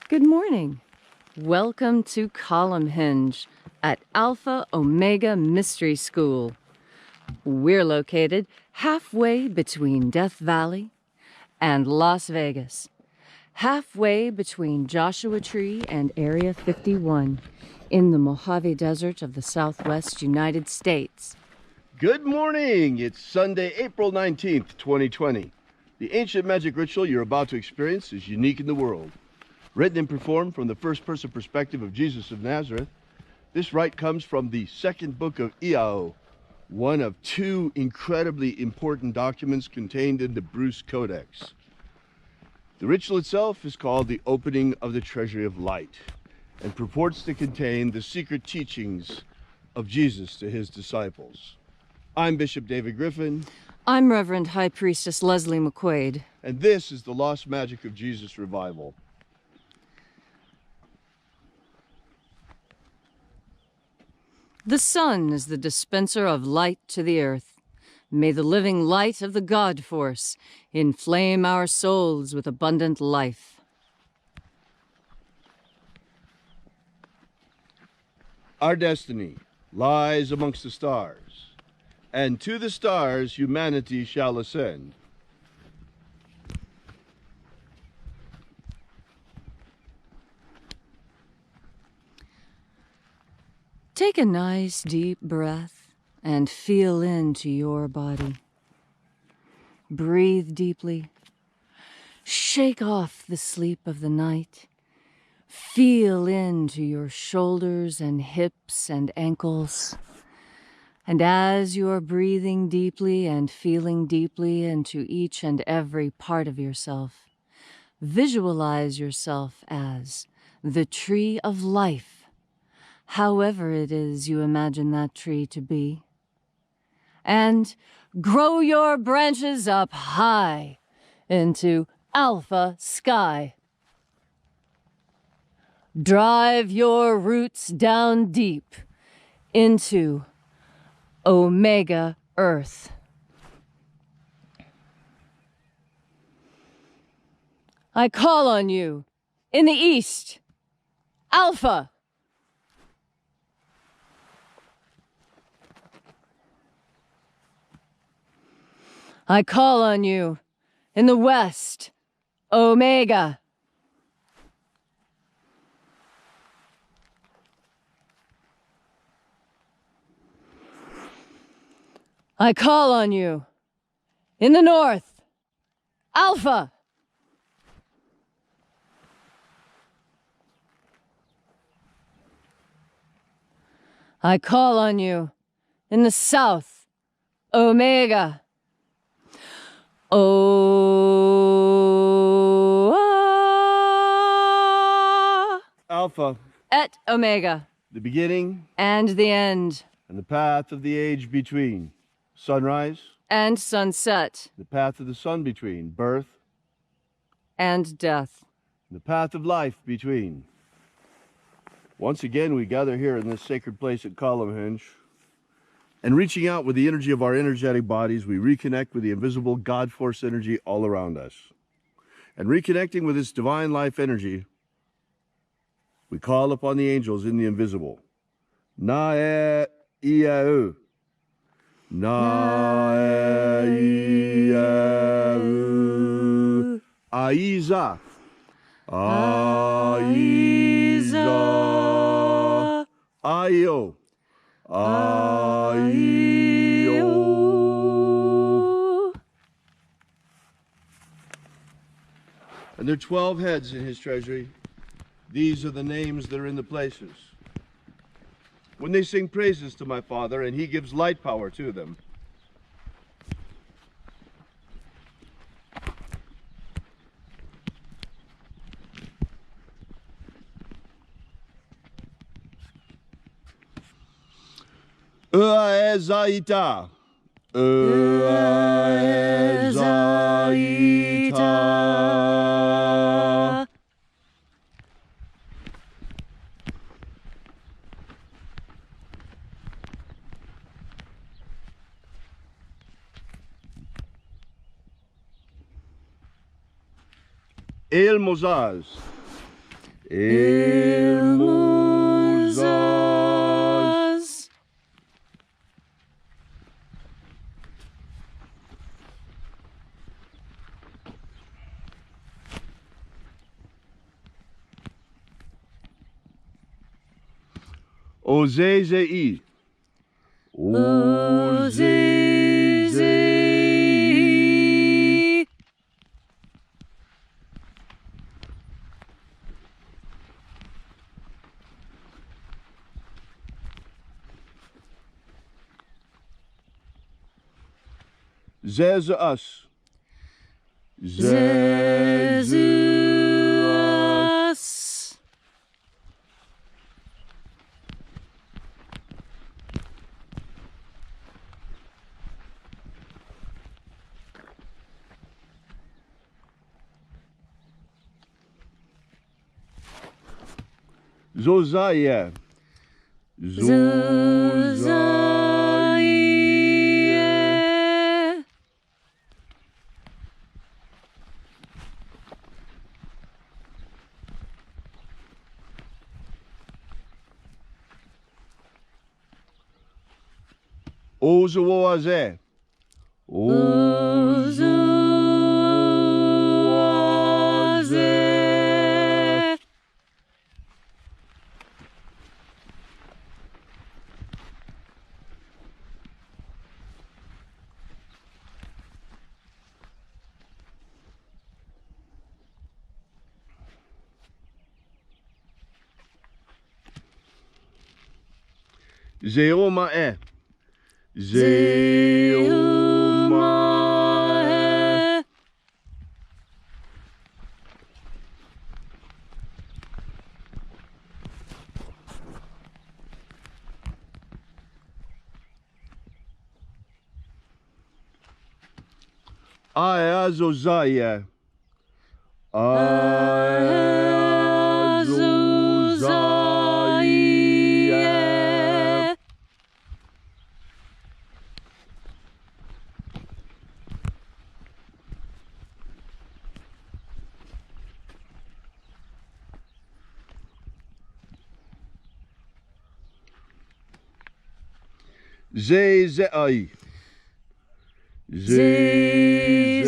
Good morning. Welcome to Column Hinge at Alpha Omega Mystery School. We're located halfway between Death Valley and Las Vegas, halfway between Joshua Tree and Area 51 in the Mojave Desert of the Southwest United States. Good morning. It's Sunday, April 19th, 2020. The ancient magic ritual you're about to experience is unique in the world. Written and performed from the first-person perspective of Jesus of Nazareth, this rite comes from the second book of Iao, one of two incredibly important documents contained in the Bruce Codex. The ritual itself is called the Opening of the Treasury of Light and purports to contain the secret teachings of Jesus to his disciples. I'm Bishop David Griffin. I'm Reverend High Priestess Leslie McQuaid. And this is the Lost Magic of Jesus Revival. The sun is the dispenser of light to the earth. May the living light of the God Force inflame our souls with abundant life. Our destiny lies amongst the stars, and to the stars humanity shall ascend. Take a nice deep breath and feel into your body. Breathe deeply. Shake off the sleep of the night. Feel into your shoulders and hips and ankles. And as you are breathing deeply and feeling deeply into each and every part of yourself, visualize yourself as the tree of life, however it is you imagine that tree to be. And grow your branches up high into alpha sky. Drive your roots down deep into Omega Earth. I call on you in the east, Alpha. I call on you in the west, Omega. I call on you in the north, Alpha. I call on you in the south, Omega. Alpha, et Omega, the beginning and the end, and the path of the age between. Sunrise and sunset, the path of the sun between. Birth and death, the path of life between. Once again, we gather here in this sacred place at Column Hinge, and reaching out with the energy of our energetic bodies, we reconnect with the invisible God Force energy all around us. And reconnecting with this divine life energy, we call upon the angels in the invisible. Na-e-ia-u. Na-e-ia-u. Aiza. Aiza. Aio. Aio. And there are 12 heads in his treasury. These are the names that are in the places. When they sing praises to my Father, and he gives light power to them. Ua-e-za-ita. Ua-e-za-ita. El Mozaz. hermosas. Ozezei. Ozezei. Zezus. Zezus. Zozaya. Zozaya. Ozoaze. Ozoaze. Zeomae. Zeomae. Aazozaya. Aazozaya. Zezei. Zezei.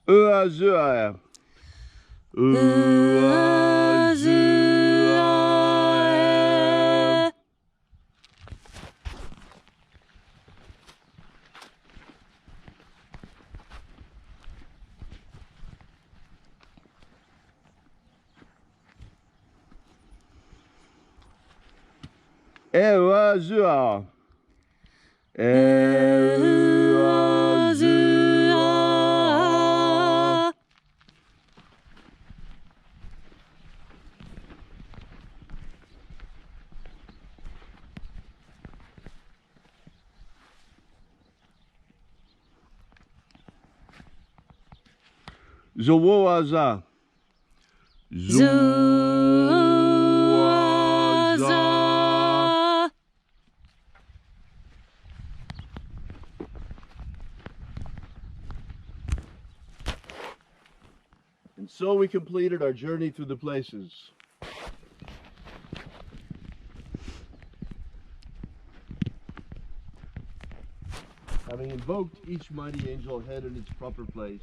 Uazua. Uazua. Uazua. Uazua. Zoaza. Zoaza. And so we completed our journey through the places. Having invoked each mighty angel head in its proper place,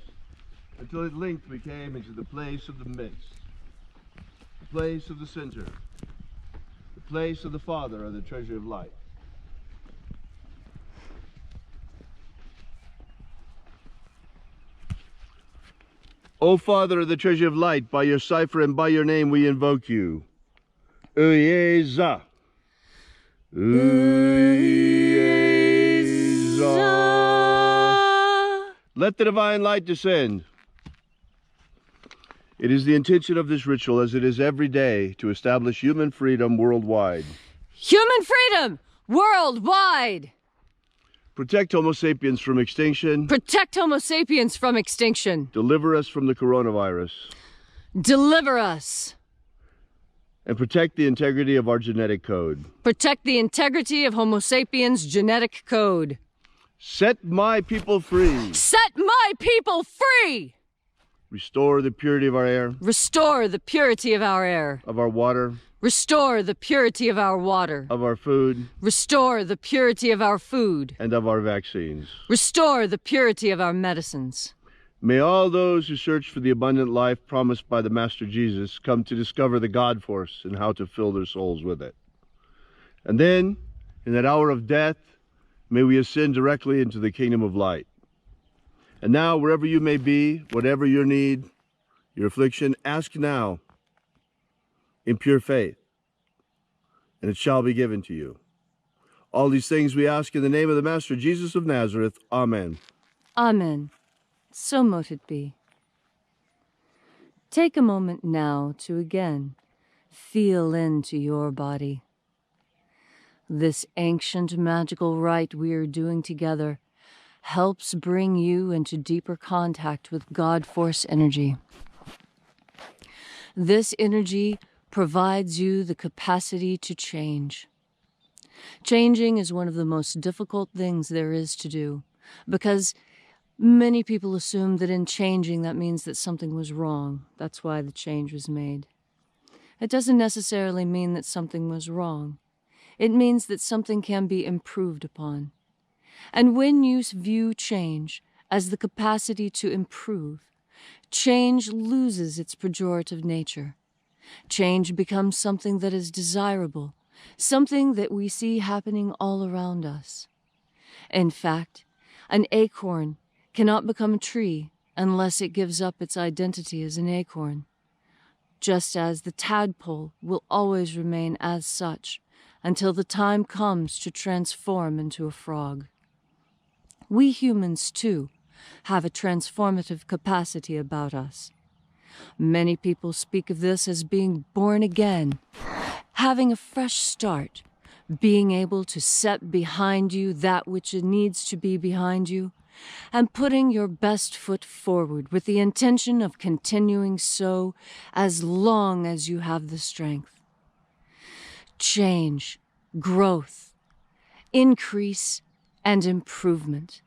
until at length we came into the place of the midst, the place of the center, the place of the Father of the treasure of light. O Father of the treasure of light, by your cipher and by your name we invoke you. Uyeza. Uyeza. Let the divine light descend. It is the intention of this ritual, as it is every day, to establish human freedom worldwide. Human freedom worldwide! Protect Homo sapiens from extinction. Protect Homo sapiens from extinction. Deliver us from the coronavirus. Deliver us. And protect the integrity of our genetic code. Protect the integrity of Homo sapiens' genetic code. Set my people free. Set my people free! Restore the purity of our air. Restore the purity of our air. Of our water. Restore the purity of our water. Of our food. Restore the purity of our food. And of our vaccines. Restore the purity of our medicines. May all those who search for the abundant life promised by the Master Jesus come to discover the God force and how to fill their souls with it. And then, in that hour of death, may we ascend directly into the kingdom of light. And now, wherever you may be, whatever your need, your affliction, ask now in pure faith, and it shall be given to you. All these things we ask in the name of the Master Jesus of Nazareth. Amen. Amen. So mote it be. Take a moment now to again feel into your body. This ancient magical rite we are doing together helps bring you into deeper contact with God Force energy. This energy provides you the capacity to change. Changing is one of the most difficult things there is to do, because many people assume that in changing that means that something was wrong. That's why the change was made. It doesn't necessarily mean that something was wrong. It means that something can be improved upon. And when you view change as the capacity to improve, change loses its pejorative nature. Change becomes something that is desirable, something that we see happening all around us. In fact, an acorn cannot become a tree unless it gives up its identity as an acorn, just as the tadpole will always remain as such until the time comes to transform into a frog. We humans, too, have a transformative capacity about us. Many people speak of this as being born again, having a fresh start, being able to set behind you that which needs to be behind you, and putting your best foot forward with the intention of continuing so as long as you have the strength. Change, growth, increase, and improvement.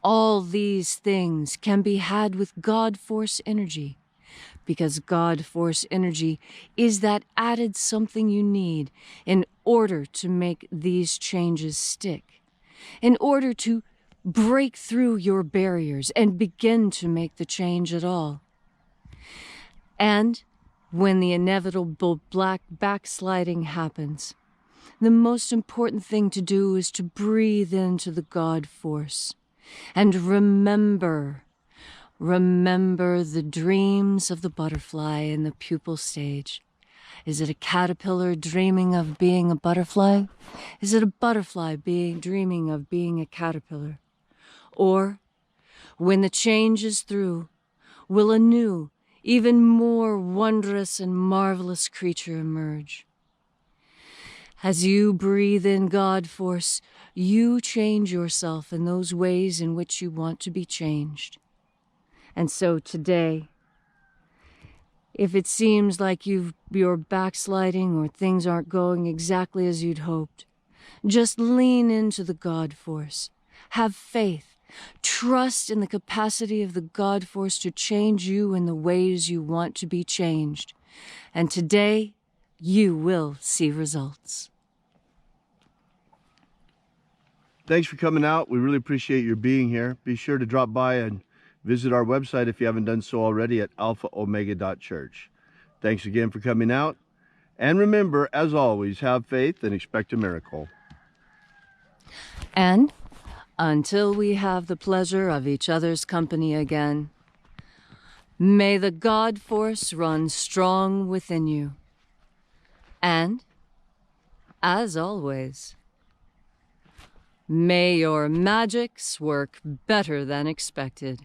All these things can be had with God Force energy, because God Force energy is that added something you need in order to make these changes stick, in order to break through your barriers and begin to make the change at all. And when the inevitable black backsliding happens, the most important thing to do is to breathe into the God Force and remember the dreams of the butterfly in the pupal stage. Is it a caterpillar dreaming of being a butterfly? Is it a butterfly dreaming of being a caterpillar? Or, when the change is through, will a new, even more wondrous and marvelous creature emerge? As you breathe in God Force, you change yourself in those ways in which you want to be changed. And so today, if it seems like you're backsliding or things aren't going exactly as you'd hoped, just lean into the God Force. Have faith. Trust in the capacity of the God Force to change you in the ways you want to be changed. And today, you will see results. Thanks for coming out. We really appreciate your being here. Be sure to drop by and visit our website if you haven't done so already at alphaomega.church. Thanks again for coming out. And remember, as always, have faith and expect a miracle. And until we have the pleasure of each other's company again, may the God Force run strong within you. And, as always, may your magics work better than expected.